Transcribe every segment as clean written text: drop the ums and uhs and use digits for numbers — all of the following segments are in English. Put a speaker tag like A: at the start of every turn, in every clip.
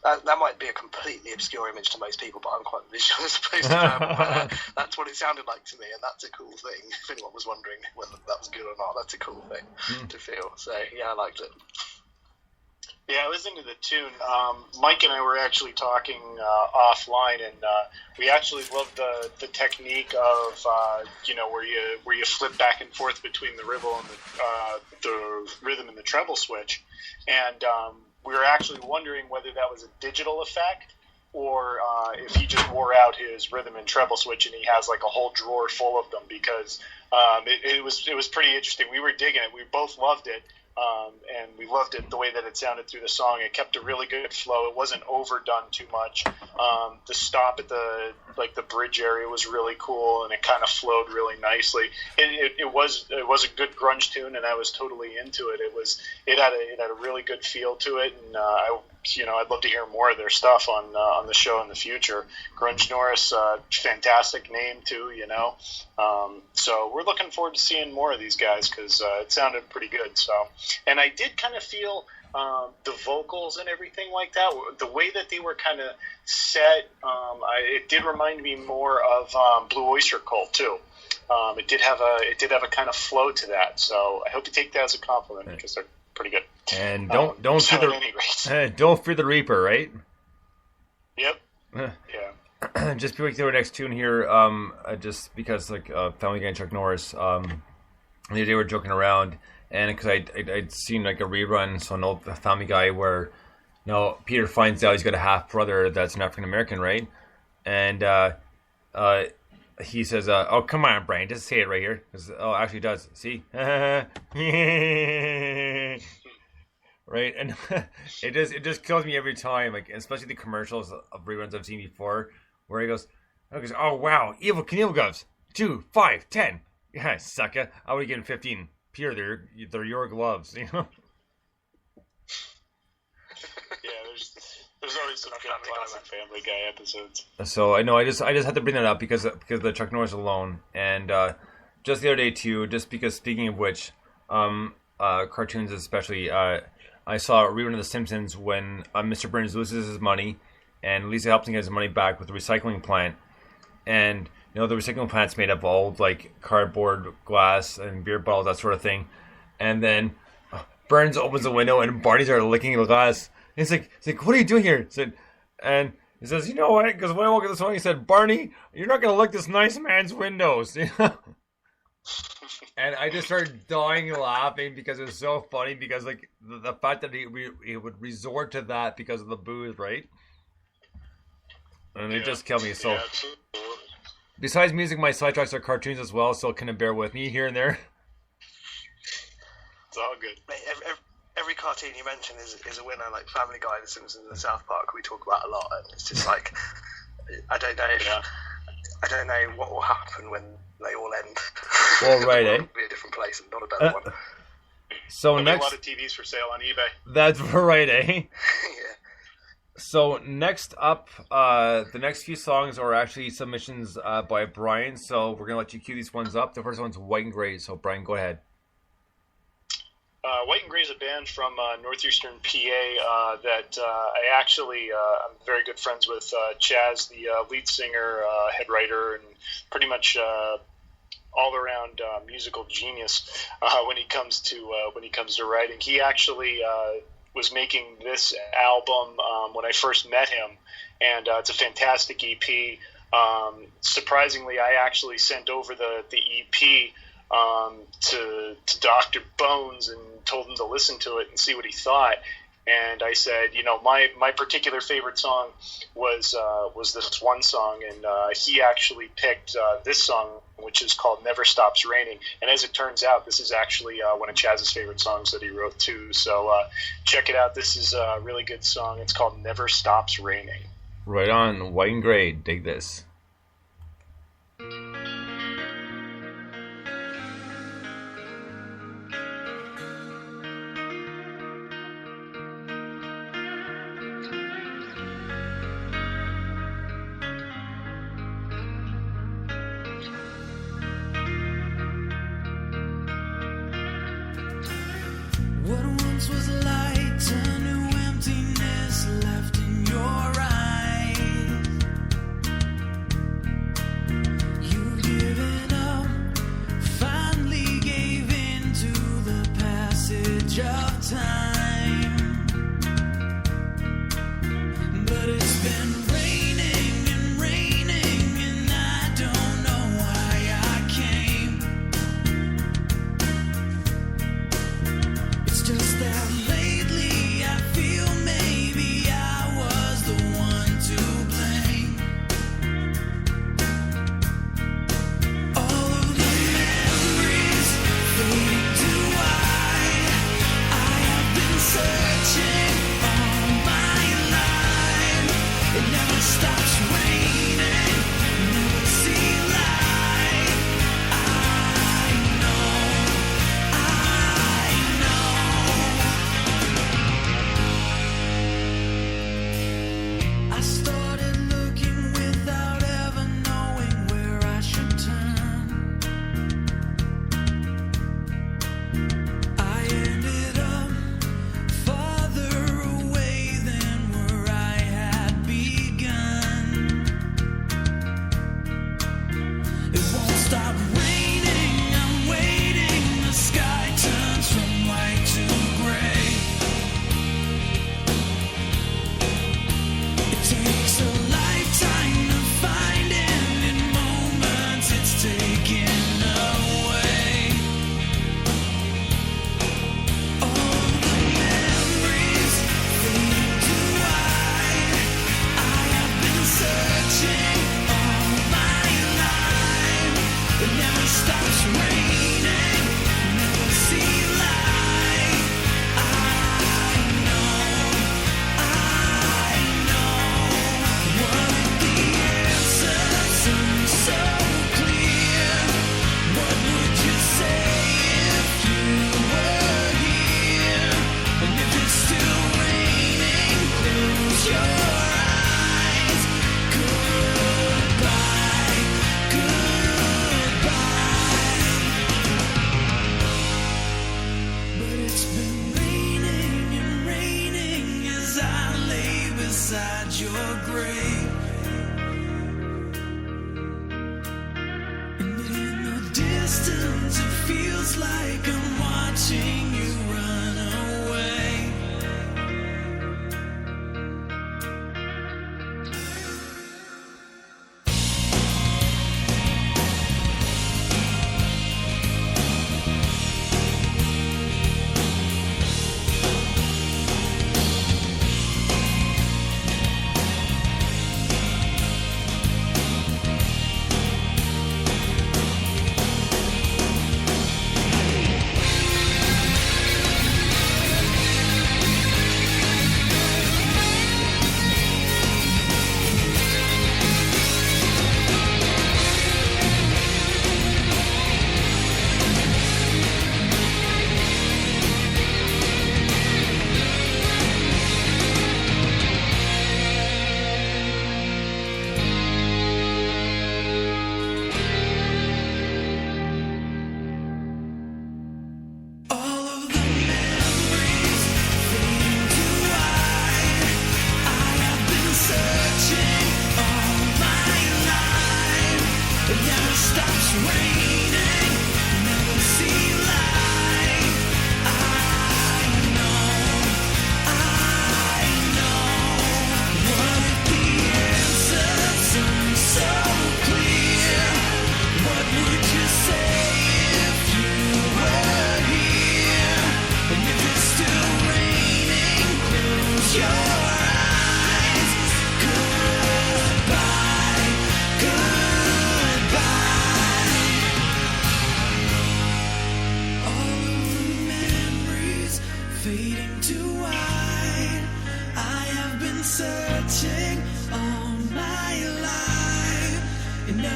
A: That might be a completely obscure image to most people, but I'm quite visual as opposed to that's what it sounded like to me, and that's a cool thing. If anyone was wondering whether that was good or not, that's a cool thing to feel. So yeah, I liked it.
B: Yeah, I was into the tune. Mike and I were actually talking offline, and we actually loved the technique of where you flip back and forth between the rhythm and the treble switch, and we were actually wondering whether that was a digital effect or if he just wore out his rhythm and treble switch and he has like a whole drawer full of them, because it was pretty interesting. We were digging it. We both loved it. And we loved it the way that it sounded through the song. It kept a really good flow. It wasn't overdone too much. The stop at the bridge area was really cool, and it kind of flowed really nicely. It was a good grunge tune, and I was totally into it. It had a really good feel to it, and I'd love to hear more of their stuff on the show in the future. Grunge Norris, fantastic name too, So we're looking forward to seeing more of these guys, because it sounded pretty good. So, and I did kind of feel the vocals and everything like that, the way that they were kind of set. It did remind me more of Blue Oyster Cult too. It did have a kind of flow to that. So I hope you take that as a compliment, because they're pretty good.
C: And don't fear the Reaper, right?
B: Yep. Yeah.
C: Just before we get to our next tune here, just because Family Guy and Chuck Norris, the other day we were joking around, and because I'd seen like a rerun, so an old Family Guy where Peter finds out he's got a half brother that's an African American, right? And he says, "Oh, come on, Brian, just say it right here." Actually, it does. See, right? And it just kills me every time, like especially the commercials of reruns I've seen before, where he goes, "Oh wow, Evil Knievel gloves, 2, 5, 10. Yeah, sucker. I would have given 15. Peter, they're your gloves,
B: Yeah, there's always some good classic Family Guy episodes.
C: So I know I just had to bring that up because of the Chuck Norris alone, and just the other day too. Just because, speaking of which, cartoons especially, I saw a rerun of The Simpsons when Mr. Burns loses his money, and Lisa helps him get his money back with the recycling plant, and the recycling plant's made up of old like cardboard, glass, and beer bottles, that sort of thing, and then Burns opens the window and Barney started licking the glass. He's like, "What are you doing here?" And he says, "You know what? Because when I woke up this morning, he said, Barney, you're not going to lick this nice man's windows." And I just started dying laughing because it was so funny, because like the fact that he would resort to that because of the booze, right? And it just killed me. So, besides music, my sidetracks are cartoons as well, so kind of bear with me here and there.
B: It's all good.
A: Mate, every cartoon you mention is a winner, like Family Guy, The Simpsons, and South Park. We talk about a lot, and it's just like I don't know what will happen when they all end.
C: Well, right,
A: It'll be a different place and not a better one.
C: So
B: There'll
C: next,
B: be a lot of TVs for sale on eBay.
C: That's right, eh?
A: Yeah.
C: So next up, the next few songs are actually submissions by Brian. So we're gonna let you cue these ones up. The first one's White and Grey. So Brian, go ahead.
B: White and Grey is a band from northeastern PA that I'm very good friends with Chaz, the lead singer, head writer, and pretty much all around musical genius when he comes to writing. He actually was making this album when I first met him, and it's a fantastic EP. Surprisingly, I actually sent over the EP to Dr.Bones and told him to listen to it and see what he thought. And I said, my particular favorite song was this one song, and he actually picked this song, which is called Never Stops Raining. And as it turns out, this is actually one of Chaz's favorite songs that he wrote too. So check it out. This is a really good song. It's called Never Stops Raining.
C: Right on, White and Grey. Dig this.
D: What once was light turned to emptiness, left in your inside your grave. And in the distance it feels like I'm watching you run away.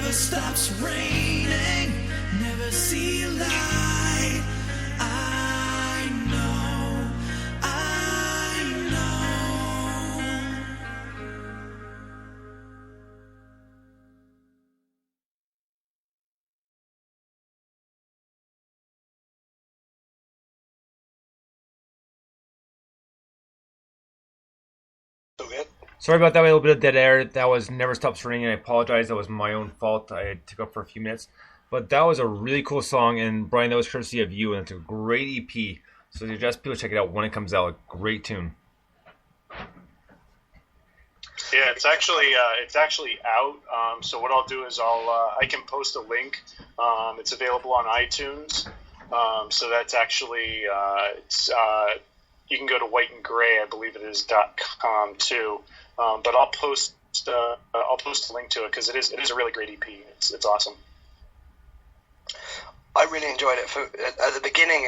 D: Stops raining, never see light. I know, I know.
A: So good.
C: Sorry about that, a little bit of dead air. That was Never Stops Raining. I apologize. That was my own fault. I took up for a few minutes. But that was a really cool song. And Brian, that was courtesy of you. And it's a great EP. So suggest people check it out when it comes out. Great tune.
B: Yeah, it's actually out. So what I'll do is I can post a link. It's available on iTunes. So that's actually you can go to White and Gray, I believe it is .com too. But I'll post a link to it because it is a really great EP. It's awesome.
A: I really enjoyed it. At the beginning,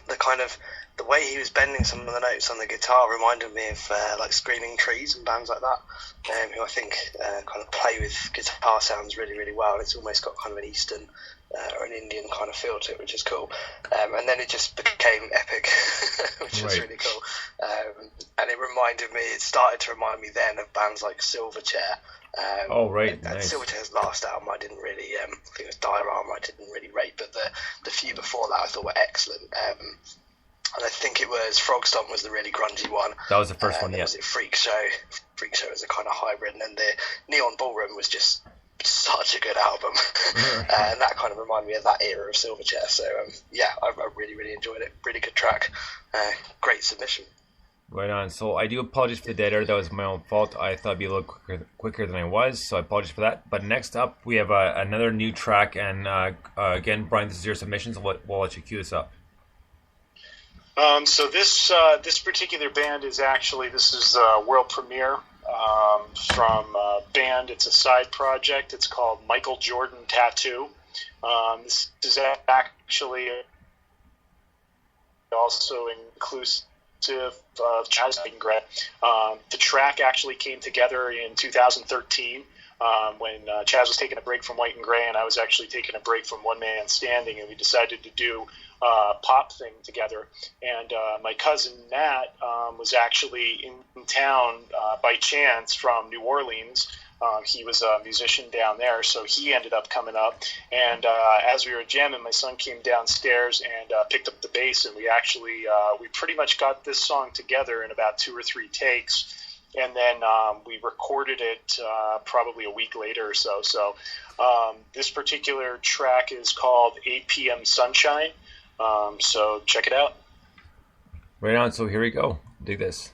A: the way he was bending some of the notes on the guitar reminded me of like Screaming Trees and bands like that, who I think kind of play with guitar sounds really, really well. It's almost got kind of an Eastern or an Indian kind of feel to it, which is cool. And then it just became epic, which was really cool. And it started to remind me then of bands like Silverchair.
C: Right.
A: And
C: Nice.
A: Silverchair's last album I didn't really, I think it was Diorama, I didn't really rate, but the few before that I thought were excellent. And I think it was Frogstomp was the really grungy one.
C: That was the first one, yeah.
A: Was it Freak Show? Freak Show was a kind of hybrid, and then the Neon Ballroom was just such a good album. And that kind of reminded me of that era of Silverchair. So, I really, really enjoyed it. Really good track. Great submission.
C: Right on. So I do apologize for the dead air. That was my own fault. I thought it'd be a little quicker than I was, so I apologize for that. But next up, we have another new track. And again, Brian, this is your submission, so we'll let you cue this up.
B: So this particular band is world premiere from a band. It's a side project. It's called Michael Jordan Tattoo. This is actually also inclusive of Chaz and Greg. The track actually came together in 2013 when Chaz was taking a break from White and Gray, and I was actually taking a break from One Man Standing, and we decided to do pop thing together. And my cousin Matt was actually in town by chance from New Orleans. He was a musician down there, so he ended up coming up. And as we were jamming, my son came downstairs and picked up the bass, and we pretty much got this song together in about 2 or 3 takes. and then we recorded it probably a week later or so. So this particular track is called 8 p.m. Sunshine. So check it out.
C: Right on. So here we go. Dig this.